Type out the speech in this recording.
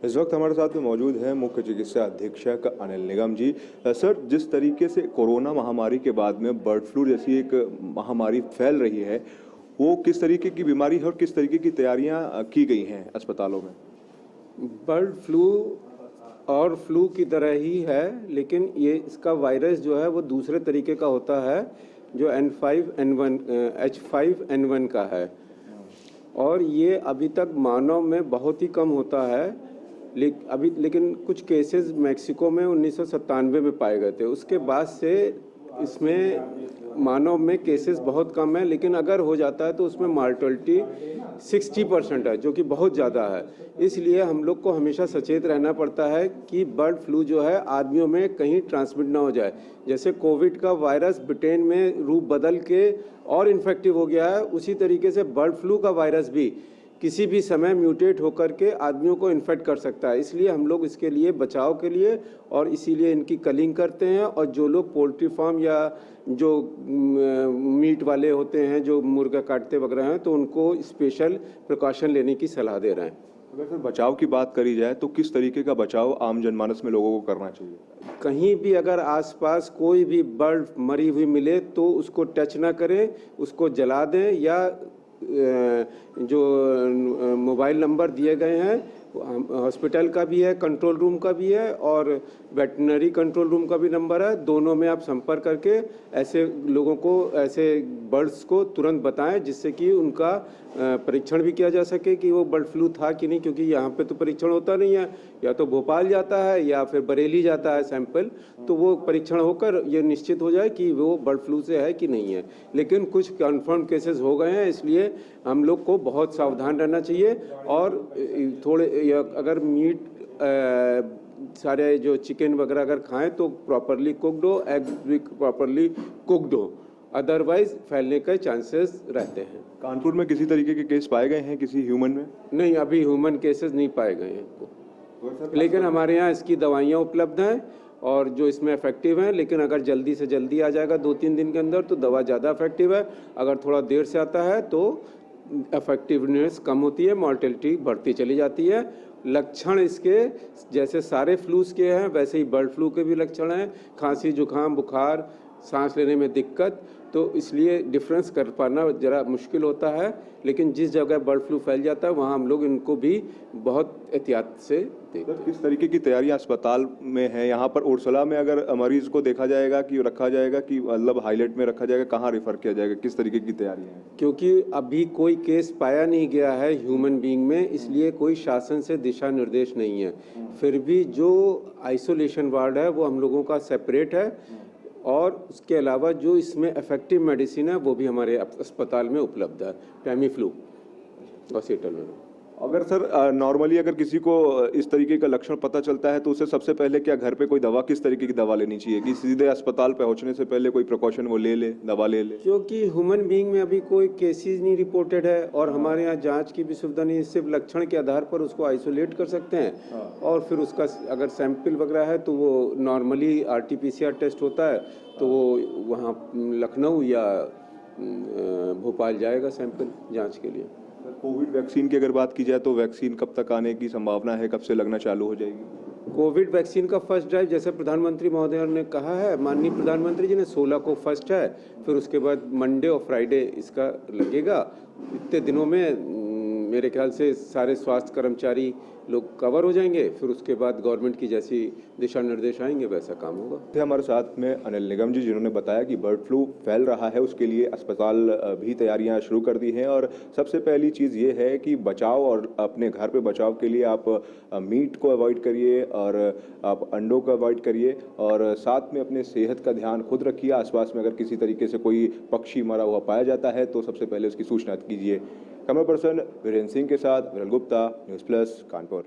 इस वक्त हमारे साथ में मौजूद हैं मुख्य चिकित्सा अधीक्षक अनिल निगम जी। सर, जिस तरीके से कोरोना महामारी के बाद में बर्ड फ्लू जैसी एक महामारी फैल रही है, वो किस तरीके की बीमारी है और किस तरीके की तैयारियां की गई हैं अस्पतालों में? बर्ड फ्लू और फ्लू की तरह ही है, लेकिन ये इसका वायरस जो है वो दूसरे तरीके का होता है, जो N5N1 H5N1 का है। और ये अभी तक मानव में बहुत ही कम होता है, लेकिन कुछ केसेस मैक्सिको में 1997 में पाए गए थे। उसके बाद से इसमें मानव में केसेस बहुत कम है, लेकिन अगर हो जाता है तो उसमें मार्टलिटी 60% है, जो कि बहुत ज़्यादा है। इसलिए हम लोग को हमेशा सचेत रहना पड़ता है कि बर्ड फ्लू जो है आदमियों में कहीं ट्रांसमिट ना हो जाए। जैसे कोविड का वायरस ब्रिटेन में रूप बदल के और इन्फेक्टिव हो गया है, उसी तरीके से बर्ड फ्लू का वायरस भी किसी भी समय म्यूटेट होकर के आदमियों को इन्फेक्ट कर सकता है। इसलिए हम लोग इसके लिए बचाव के लिए और इसीलिए इनकी कलिंग करते हैं। और जो लोग पोल्ट्री फार्म या जो मीट वाले होते हैं, जो मुर्गा काटते वगैरह हैं, तो उनको स्पेशल प्रिकॉशन लेने की सलाह दे रहे हैं। अगर सर बचाव की बात करी जाए तो किस तरीके का बचाव आम जनमानस में लोगों को करना चाहिए? कहीं भी अगर आसपास कोई भी बर्ड मरी हुई मिले तो उसको टच ना करें, उसको जला दें, या जो मोबाइल नंबर दिए गए हैं हॉस्पिटल का भी है, कंट्रोल रूम का भी है, और वेटनरी कंट्रोल रूम का भी नंबर है। दोनों में आप संपर्क करके ऐसे लोगों को, ऐसे बर्ड्स को तुरंत बताएं, जिससे कि उनका परीक्षण भी किया जा सके कि वो बर्ड फ्लू था कि नहीं। क्योंकि यहाँ पे तो परीक्षण होता नहीं है, या तो भोपाल जाता है या फिर बरेली जाता है सैंपल, तो वो परीक्षण होकर ये निश्चित हो जाए कि वो बर्ड फ्लू से है कि नहीं है। लेकिन कुछ कन्फर्म केसेस हो गए हैं, इसलिए हम लोग को बहुत सावधान रहना चाहिए। और थोड़े अगर मीट सारे जो चिकन वगैरह अगर खाएं तो प्रॉपरली कुक्ड हो, एग भी प्रॉपरली कुक्ड हो, अदरवाइज फैलने के चांसेस रहते हैं। कानपुर में किसी तरीके के केस पाए गए हैं किसी ह्यूमन में? नहीं, अभी ह्यूमन केसेस नहीं पाए गए हैं, लेकिन हमारे यहाँ इसकी दवाइयाँ उपलब्ध हैं और जो इसमें इफेक्टिव हैं। लेकिन अगर जल्दी से जल्दी आ जाएगा 2-3 दिन के अंदर तो दवा ज़्यादा इफेक्टिव है। अगर थोड़ा देर से आता है तो इफेक्टिवनेस कम होती है, मॉर्टेलिटी बढ़ती चली जाती है। लक्षण इसके जैसे सारे फ्लूस के हैं, वैसे ही बर्ड फ्लू के भी लक्षण हैं, खांसी, जुकाम, बुखार, सांस लेने में दिक्कत। तो इसलिए डिफरेंस कर पाना ज़रा मुश्किल होता है। लेकिन जिस जगह बर्ड फ्लू फैल जाता है वहाँ हम लोग इनको भी बहुत एहतियात से देखते हैं। किस तरीके की तैयारियां अस्पताल में है? यहाँ पर उर्सला में अगर मरीज को देखा जाएगा कि रखा जाएगा कि मतलब हाईलाइट में रखा जाएगा, कहाँ रेफर किया जाएगा, किस तरीके की तैयारियां हैं? क्योंकि अभी कोई केस पाया नहीं गया है ह्यूमन बीइंग में, इसलिए कोई शासन से दिशा निर्देश नहीं है। फिर भी जो आइसोलेशन वार्ड है वो हम लोगों का सेपरेट है, और उसके अलावा जो इसमें इफेक्टिव मेडिसिन है वो भी हमारे अस्पताल में उपलब्ध है, टैमीफ्लू हॉस्पिटल में। अगर सर नॉर्मली अगर किसी को इस तरीके का लक्षण पता चलता है तो उसे सबसे पहले क्या घर पे कोई दवा, किस तरीके की दवा लेनी चाहिए कि सीधे अस्पताल पहुंचने से पहले कोई प्रिकॉशन वो ले ले, दवा ले ले? क्योंकि ह्यूमन बीइंग में अभी कोई केसेस नहीं रिपोर्टेड है और हमारे यहाँ जांच की भी सुविधा नहीं है। सिर्फ लक्षण के आधार पर उसको आइसोलेट कर सकते हैं, और फिर उसका अगर सैंपल वगैरह है तो वो नॉर्मली RT-PCR टेस्ट होता है, तो वो वहाँ लखनऊ या भोपाल जाएगा सैंपल जाँच के लिए। कोविड वैक्सीन की अगर बात की जाए तो वैक्सीन कब तक आने की संभावना है, कब से लगना चालू हो जाएगी? कोविड वैक्सीन का फर्स्ट ड्राइव जैसे प्रधानमंत्री महोदय ने कहा है, माननीय प्रधानमंत्री जी ने, 16 को फर्स्ट है, फिर उसके बाद मंडे और फ्राइडे इसका लगेगा। इतने दिनों में मेरे ख्याल से सारे स्वास्थ्य कर्मचारी लोग कवर हो जाएंगे, फिर उसके बाद गवर्नमेंट की जैसी दिशा निर्देश आएंगे वैसा काम होगा। हमारे साथ में अनिल निगम जी, जिन्होंने बताया कि बर्ड फ्लू फैल रहा है, उसके लिए अस्पताल भी तैयारियां शुरू कर दी हैं। और सबसे पहली चीज़ ये है कि बचाव, और अपने घर पे बचाव के लिए आप मीट को अवॉइड करिए और आप अंडों को अवॉइड करिए, और साथ में अपने सेहत का ध्यान खुद रखिए। आसपास में अगर किसी तरीके से कोई पक्षी मरा हुआ पाया जाता है तो सबसे पहले उसकी सूचना कीजिए। कैमरा पर्सन वीरेंद्र सिंह के साथ विरल गुप्ता, न्यूज़ प्लस, कानपुर।